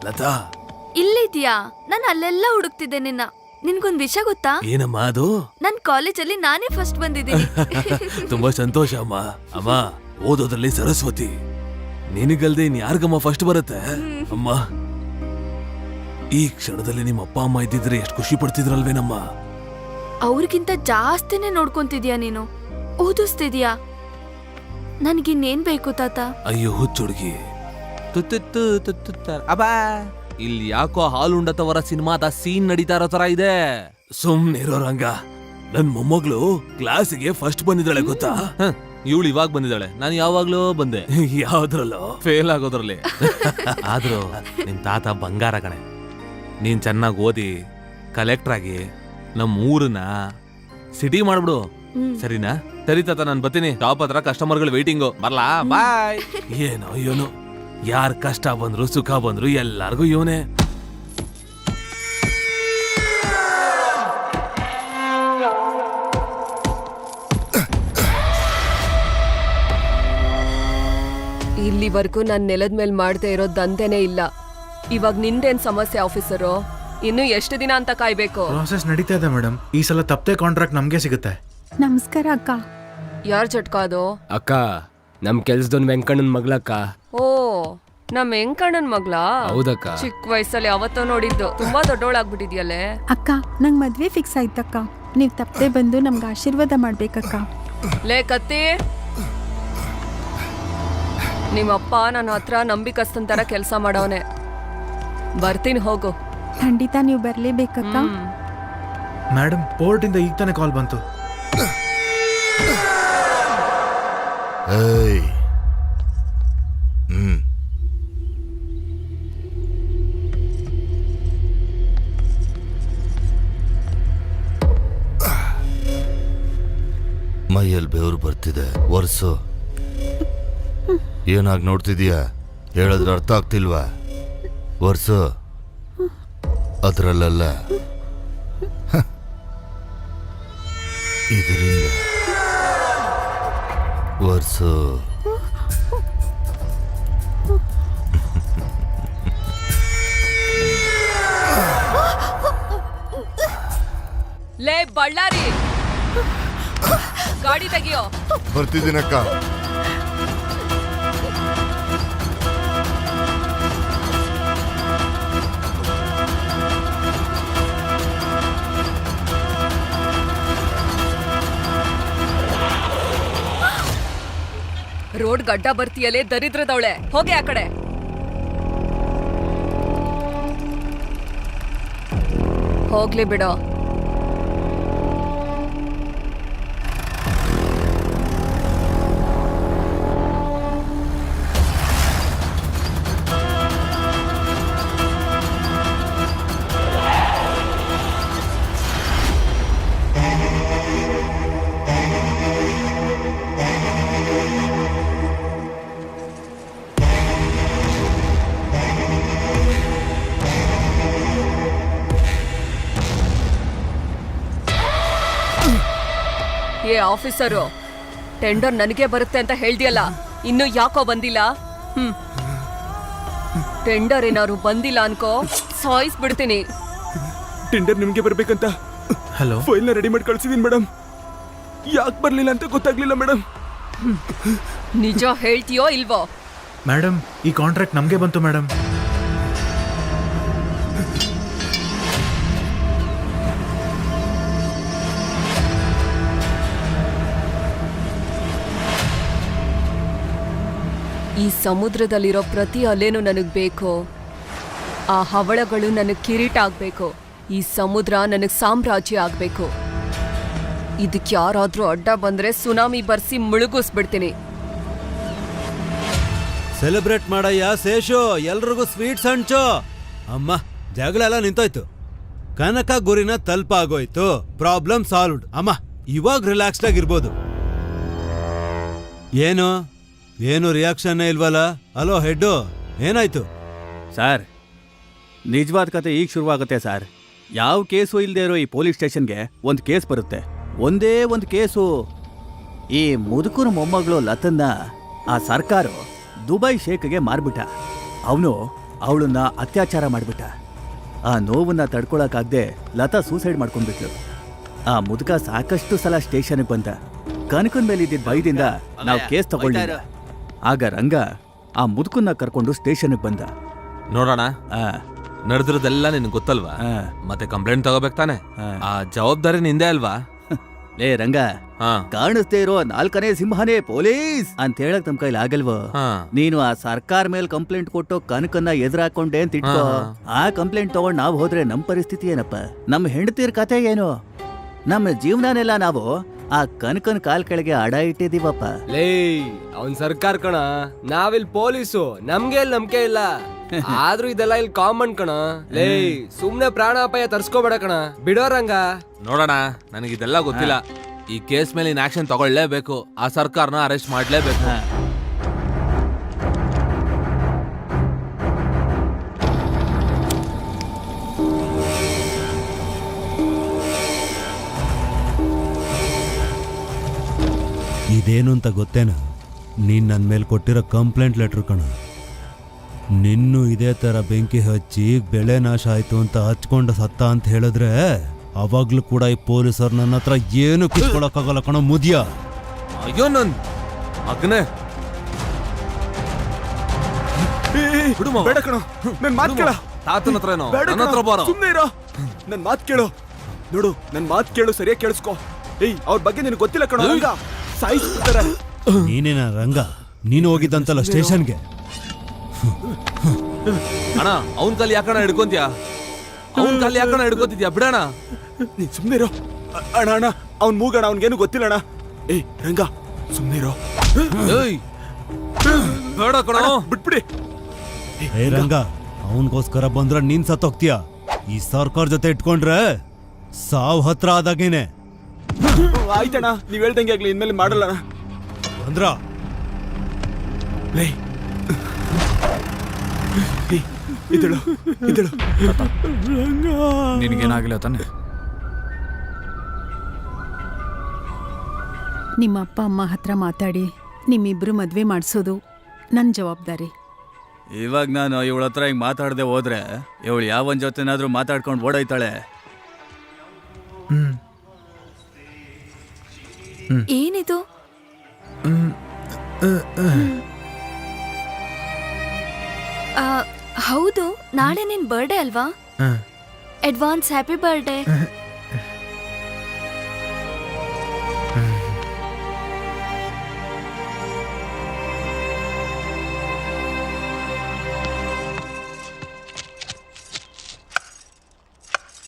ಲತಾ, ಇಲ್ಲಿದ್ಯಾ? ನಾನು ಅಲ್ಲೆಲ್ಲ ಹುಡುಕ್ತಿದ್ದೆ ನಿನ್ನ. ನಿನ್ಗೊಂದ್ ವಿಷಯ ಗೊತ್ತಾ? ಏನಮ್ಮ ಅದು? ನನ್ ಕಾಲೇಜಲ್ಲಿ ನಾನೇ ಫಸ್ಟ್ ಬಂದಿದ್ದೀನಿ. ತುಂಬಾ ಸಂತೋಷ ಅಮ್ಮ. ಅಮ್ಮ, ಓದೋದ್ರಲ್ಲಿ ಸರಸ್ವತಿ. ನಿನಗಲ್ದೆ ಇನ್ ಯಾರಿಗಮ್ಮ ಫಸ್ಟ್ ಬರುತ್ತೆ? ಅಮ್ಮ, ಈ ಕ್ಷಣದಲ್ಲಿ ನಿಮ್ಮ ಅಪ್ಪ ಅಮ್ಮ ಇದ್ದಿದ್ರೆ ಎಷ್ಟು ಖುಷಿ ಪಡ್ತಿದ್ರಲ್ವೇನಮ್ಮ? ಅವ್ರಿಗಿಂತ ಜಾಸ್ತಿನೇ ನೋಡ್ಕೊಂತಿದ್ಯಾ ನೀನು. ಓದಿಸ್ತಿದ್ಯಾ. ನನ್ಗಿನ್ನೇನ್ ಬೇಕು ತಾತ? ಅಯ್ಯೋ ಹುಚ್ಚುಡ್ಗಿ. ಅಬ್ಬಾ, ಇಲ್ಲಿ ಯಾಕೋ ಹಾಲುಂಡತವರ ಸಿನಿಮಾದ ಸೀನ್ ನಡೀತಾ ಇರೋ ತರ ಇದೆ. ಸುಮ್ನಿರೋ ರಂಗ. ನನ್ ಮೊಮ್ಮಗಳು ಕ್ಲಾಸಿಗೆ ಫಸ್ಟ್ ಬಂದಿದ್ದಾಳೆ ಗೊತ್ತಾ? ಇವಳು ಇವಾಗ ಬಂದಿದ್ದಾಳೆ, ನಾನು ಯಾವಾಗ್ಲೂ ಬಂದೆ. ಯಾವ್ದ್ರಲ್ಲೋ? ಫೇಲ್ ಆಗೋದ್ರಲ್ಲಿ. ಆದ್ರೂ ನಿಮ್ ತಾತ ಬಂಗಾರ ಕಣೆ. ನೀನ್ ಚೆನ್ನಾಗಿ ಓದಿ ಕಲೆಕ್ಟರ್ ಆಗಿ ನಮ್ಮ ಊರನ್ನ ಸಿಟಿ ಮಾಡ್ಬಿಡು, ಸರಿನಾ? ಸರಿ ತಾತ, ನಾನು ಬರ್ತೀನಿ. ಟಾಪ್ ಹತ್ರ ಕಸ್ಟಮರ್ಗಳು ವೇಟಿಂಗು. ಬರ್ಲಾ? ಬಾಯ್. ಏನೋ ಇವನು, ಯಾರ್ ಕಷ್ಟ ಬಂದ್ರು ಸುಖ ಬಂದ್ರು ಎಲ್ಲಾರ್ಗು ಇವನೇ. ಇಲ್ಲಿವರೆಗೂ ನಾನ್ ನೆಲದ ಮೇಲೆ ಮಾಡದೆ ಇರೋ ದಂಧೆನೇ ಇಲ್ಲ. ಇವಾಗ ನಿಂದೇನ್ ಸಮಸ್ಯೆ ಆಫೀಸರು? ಇನ್ನು ಎಷ್ಟು ದಿನ ಅಂತ ಕಾಯ್ಬೇಕು? ಪ್ರಾಸೆಸ್ ನಡೀತಾ ಇದೆ ಮೇಡಮ್. ಈ ಸಲ ತಪ್ಪದೆ ಕಾಂಟ್ರಾಕ್ಟ್ ನಮ್ಗೆ ಸಿಗುತ್ತೆ. ನಮಸ್ಕಾರ ಅಕ್ಕ. ಯಾರ್ ಜಟ್ಕ ಅದು? ಅಕ್ಕ, ನಮ್ ಕೆಲ್ಸದೊಂದ್ ವೆಂಕಣ್ಣನ್ ಮಗಳಕ್ಕ. ಓ, ನಮ್ ವೆಂಕಣ್ಣನ್ ಮಗ್ಳಾ? ಹೌದಕ್ಕ. ಚಿಕ್ಕ ವಯಸ್ಸಲ್ಲಿ ಅವತ್ತೋ ನೋಡಿದ್ದು. ತುಂಬಾ ದೊಡ್ಡೋಳಾಗ್ಬಿಟ್ಟಿದ್ಯಲ್ಲೇ. ಅಕ್ಕ, ನಂಗ್ ಮದ್ವೆ ಫಿಕ್ಸ್ ಆಯ್ತಕ್ಕ. ನೀವ್ ತಪ್ಪದೆ ಬಂದು ನಮ್ಗೆ ಆಶೀರ್ವಾದ ಮಾಡ್ಬೇಕಕ್ಕ. ಲೇ ಕತ್ತಿ, ನಿಮ್ಮಪ್ಪ ನನ್ನ ಹತ್ರ ನಂಬಿಕಸ್ತನ್ ತರ ಕೆಲ್ಸ ಮಾಡವನೆ. ಬರ್ತೀನಿ, ಹೋಗು. ಖಂಡಿತ ನೀವು ಬರ್ಲೇಬೇಕಕ್ಕ. ಮೇಡಮ್, ಪೋರ್ಟ್ ಇಂದ ಈಗ ತಾನೇ ಕಾಲ್ ಬಂತು. ಮೈಯಲ್ಲಿ ಬೆವರು ಬರ್ತಿದೆ. ವರ್ಷು ಏನಾಗಿ ನೋಡ್ತಿದೀಯಾ? ಹೇಳಿದ್ರೆ ಅರ್ಥ ಆಗ್ತಿಲ್ವಾ? ವರ್ಷು ಅದ್ರಲ್ಲ, ಇದರಿಂದ ವರ್ಷು. ಲೇ ಬಳ್ಳಾರಿ, ಗಾಡಿ ತೆಗಿಯೋ. ಬರ್ತಿದ್ದೀನಕ್ಕ. ರೋಡ್ ಗಡ್ಡ ಬರ್ತೀಯಲೇ ದರಿದ್ರದವಳೆ, ಹೋಗಿ ಆ ಕಡೆ. ಹೋಗ್ಲಿ ಬಿಡೋ. ಏ ಆಫೀಸರು, ಟೆಂಡರ್ ನನಗೆ ಬರುತ್ತೆ ಅಂತ ಹೇಳ್ದಿಯಲ್ಲ, ಇನ್ನು ಯಾಕೋ ಬಂದಿಲ್ಲ? ಟೆಂಡರ್ ಏನಾದ್ರು ಬಂದಿಲ್ಲ ಅನ್ಕೋ, ಸಾಯಿಸ್ಬಿಡ್ತೀನಿ. ಟೆಂಡರ್ ನಿಮ್ಗೆ ಬರ್ಬೇಕಂತ ಹಲೋ, ಫೈಲ್ನ ರೆಡಿ ಮಾಡಿ ಕಳ್ಸಿದೀನಿ ಮೇಡಮ್. ಯಾಕೆ ಬರ್ಲಿಲ್ಲ ಅಂತ ಗೊತ್ತಾಗ್ಲಿಲ್ಲ ಮೇಡಮ್. ನಿಜ ಹೇಳ್ತೀಯೋ ಇಲ್ವೋ? ಮೇಡಮ್, ಈ ಕಾಂಟ್ರಾಕ್ಟ್ ನಮ್ಗೆ ಬಂತು ಮೇಡಮ್. ಈ ಸಮುದ್ರದಲ್ಲಿರೋ ಪ್ರತಿ ಅಲೆನೂ ನನಗ್ ಬೇಕು. ಆ ಹವಳಗಳು ನನಗ್ ಕಿರೀಟ ಆಗ್ಬೇಕು. ಈ ಸಮುದ್ರ ನನಗ್ ಸಾಮ್ರಾಜ್ಯ ಆಗ್ಬೇಕು. ಇದಕ್ಕೆ ಯಾರಾದ್ರೂ ಅಡ್ಡ ಬಂದ್ರೆ ಸುನಾಮಿ ಬರ್ಸಿ ಮುಳುಗಿಸ್ಬಿಡ್ತೀನಿ. ಸೆಲೆಬ್ರೇಟ್ ಮಾಡಯ್ಯ ಶೇಷು, ಎಲ್ರಿಗೂ ಸ್ವೀಟ್ಸ್ ಹಂಚು. ಅಮ್ಮ, ಜಗಳ ಎಲ್ಲ ನಿಂತೋಯ್ತು. ಕನಕ ಗುರಿನ ತಲುಪಾಗೋಯ್ತು. Problem solved. ಅಮ್ಮ, ಇವಾಗ ರಿಲ್ಯಾಕ್ಸ್ಡ್ ಆಗಿರ್ಬೋದು. ಏನು ರಿಯಾಕ್ಷನ್ ಇಲ್ವಲ್ಲ? ಹಲೋ ಹೆಡ್ಡು, ಏನಾಯ್ತು? ಸರ್, ನಿಜವಾದ ಕತೆ ಈಗ ಶುರುವಾಗುತ್ತೆ ಸರ್. ಯಾವ ಕೇಸು ಇಲ್ಲದೆ ಇರೋ ಈ ಪೊಲೀಸ್ ಸ್ಟೇಷನ್ಗೆ ಒಂದು ಕೇಸ್ ಬರುತ್ತೆ. ಒಂದೇ ಒಂದು ಕೇಸು. ಈ ಮುದುಕನ ಮೊಮ್ಮಗಳು ಲತನ್ನ ಆ ಸರ್ಕಾರ ದುಬೈ ಶೇಖ್ಗೆ ಮಾರ್ಬಿಟ್ಟ. ಅವನು ಅವಳನ್ನ ಅತ್ಯಾಚಾರ ಮಾಡ್ಬಿಟ್ಟ. ಆ ನೋವನ್ನ ತಡ್ಕೊಳಕ್ಕಾಗ್ದೆ ಲತಾ ಸೂಸೈಡ್ ಮಾಡ್ಕೊಂಡ್ಬಿಟ್ಲು. ಆ ಮುದುಕ ಸಾಕಷ್ಟು ಸಲ ಸ್ಟೇಷನ್ಗೆ ಬಂದ. ಕನಕನ್ ಮೇಲೆ ಇದ್ದಿದ್ದ ಭಯದಿಂದ ನಾವು ಕೇಸ್ ತಗೊಳ್ಳಿಲ್ಲ. ಆಗ ರಂಗ ಆ ಮುದುಕನ್ನ ಕರ್ಕೊಂಡು ಸ್ಟೇಷನ್ಗೆ ಬಂದ. ನೋಡೋಣ, ಆ, ನಡೆದಿರೋದೆಲ್ಲ ನಿನ್ಗೆ ಗೊತ್ತಲ್ವಾ? ಆ. ಮತ್ತೆ ಕಂಪ್ಲೇಂಟ್ ತಗೋಬೇಕು ತಾನೆ? ಆ ಜವಾಬ್ದಾರಿ ನಿಂದೆ ಅಲ್ವಾ? ಲೇ ರಂಗ, ಹಾ ಕಾಣಿಸ್ದೇ ಇರೋ 4ನೇ ಸಿಂಹನೇ ಪೊಲೀಸ್ ಅಂತ ಹೇಳಕ್ ನಮ್ ಕೈಲಿ ಆಗಲ್ವೋ? ಹಾ ನೀನು ಆ ಸರ್ಕಾರ ಮೇಲೆ ಕಂಪ್ಲೇಂಟ್ ಕೊಟ್ಟು ಕನಕನ್ನ ಎದುರಾಕೊಂಡೆ ಅಂತ ಇಟ್ಕೋ. ಆ ಕಂಪ್ಲೇಂಟ್ ತಗೊಂಡ್ ನಾವ್ ಹೋದ್ರೆ ನಮ್ ಪರಿಸ್ಥಿತಿ ಏನಪ್ಪ? ನಮ್ ಹೆಂಡತಿರ್ ಕತೆ ಏನು? ನಮ್ಮ ಜೀವನನೆಲ್ಲ ನಾವು ಆ ಕನಕನ್ ಕಾಲ್ ಕೆಳಗೆ ಅಡ ಇಟ್ಟಿದೀವಪ್ಪ. ಲೇ ಅವನ್ ಸರ್ಕಾರ ಕಣ, ನಾವಿಲ್ ಪೊಲೀಸು, ನಮ್ಗೆ ಇಲ್ಲಿ ನಂಬಿಕೆ ಇಲ್ಲ. ಆದ್ರೂ ಇದೆಲ್ಲ ಇಲ್ಲಿ ಕಾಮನ್ ಕಣ. ಲೇ ಸುಮ್ನೆ ಪ್ರಾಣಾಪಾಯ ತರ್ಸ್ಕೋಬೇಡ ಕಣ, ಬಿಡೋರಂಗ. ನೋಡೋಣ, ನನಗಿದೆಲ್ಲ ಗೊತ್ತಿಲ್ಲ. ಈ ಕೇಸ್ ಮೇಲೆ ಇನ್ ಆಕ್ಷನ್ ತಗೊಳ್ಳೇಬೇಕು. ಆ ಸರ್ಕಾರನ ಅರೆಸ್ಟ್ ಮಾಡ್ಲೇಬೇಕು. ಇದೇನು ಅಂತ ಗೊತ್ತೇನು? ನೀನ್ ನನ್ನ ಮೇಲೆ ಕೊಟ್ಟಿರೋ ಕಂಪ್ಲೇಂಟ್ ಲೆಟ್ರ್ ಕಣ. ನಿನ್ನೂ ಇದೇ ತರ ಬೆಂಕಿ ಹಚ್ಚಿ ಬೆಳೆ ನಾಶ ಆಯ್ತು ಅಂತ ಹಚ್ಕೊಂಡ ಸತ್ತ ಅಂತ ಹೇಳಿದ್ರೆ ಅವಾಗ್ಲೂ ಕೂಡ ಈ ಪೊಲೀಸರು ನನ್ನ ಹತ್ರ ಏನು ಕಿತ್ಕೊಳಕ್ಕಾಗಲ್ಲ ಕಣ ಮುದಿಯ. ಅಯ್ಯೋ ನನ್ ಮಗನೇ, ಬಿಡು ಮಾವ. ಬೇಡ ಕಣೋ, ನನ್ ಮಾತ್ ಕೇಳ. ತಾತನ ಹತ್ರ ಏನೋ, ಬೇಡ ನನ್ನ ಹತ್ರ ಕಣೋ, ಬಾರೋ. ಸುಮ್ನೆ ಇರೋ. ನನ್ ಮಾತ್ ಕೇಳು. ನೋಡು, ನನ್ ಮಾತ್ ಕೇಳು, ಸರಿಯಾಗಿ ಕೇಳಿಸ್ಕೊ. ಏಯ್, ಅವ್ರ ಬಗ್ಗೆ ನಿನಗೆ ಗೊತ್ತಿಲ್ಲ ಕಣೋ. ರಂಗ ಸಾಯಿಸ್ಬಿಡ್ತಾರೆ. ನೀನೇನ ರಂಗ? ನೀನು ಹೋಗಿದ್ದಂತಲ್ಲ ಸ್ಟೇಷನ್ಗೆ? ಅಣ್ಣ, ಅವನ್ ಕಾಲಿ ಯಾಕಣ ಹಿಡ್ಕೊಂತೀಯ? ಅವನ್ ಕಾಲಿ ಯಾಕಣ ಹಿಡ್ಕೊಂತಿದ್ಯಾ? ಬಿಡಣ. ನೀನ್ ಸುಮ್ನೆ ಇರೋ. ಅಣ್ಣ ಅಣ್ಣ, ಅವ್ನ್ ಮೂಗಣ, ಅವ್ನ್ಗೇನು ಗೊತ್ತಿಲ್ಲ ಅಣ್ಣ. ಏಯ್ ರಂಗ, ಸುಮ್ನೆ ಇರೋ. ಏಯ್, ಬೇಡ ಕಣ, ಬಿಟ್ಬಿಡಿ. ಏ ರಂಗ, ಅವನ್ಗೋಸ್ಕರ ಬಂದ್ರ ನೀನ್ ಸತ್ತೋಗ್ತೀಯ. ಈ ಸರ್ಕಾರ ಜೊತೆ ಇಟ್ಕೊಂಡ್ರೆ ಸಾವ್ ಹತ್ರ ಆದಾಗೇನೆ. ಆಯ್ತಣ್ಣ, ನೀವ್ ಹೇಳ್ದಂಗೆ ಆಗ್ಲಿ, ಇನ್ಮೇಲೆ ಮಾಡಲ್ಲ ಅಣ್ಣ. ಅಂದ್ರ ಇದಳು ಇದಳು. ನಿನಗೇನಾಗಿಲ್ಲ ತಾನೆ? ನಿಮ್ಮ ಅಪ್ಪ ಅಮ್ಮ ಹತ್ರ ಮಾತಾಡಿ ನಿಮ್ಮಿಬ್ರು ಮದ್ವೆ ಮಾಡಿಸೋದು ನನ್ನ ಜವಾಬ್ದಾರಿ. ಇವಾಗ ನಾನು ಇವಳ ಹತ್ರ ಹಿಂಗ್ ಮಾತಾಡದೆ ಹೋದ್ರೆ ಇವಳು ಯಾವನ್ ಜೊತೆನಾದ್ರೂ ಮಾತಾಡ್ಕೊಂಡು ಓಡೋಯ್ತಾಳೆ. ಏನಿದು? ಹೌದು, ನಾಳೆ ನಿನ್ ಬರ್ಡೇ ಅಲ್ವಾ? Advance happy birthday.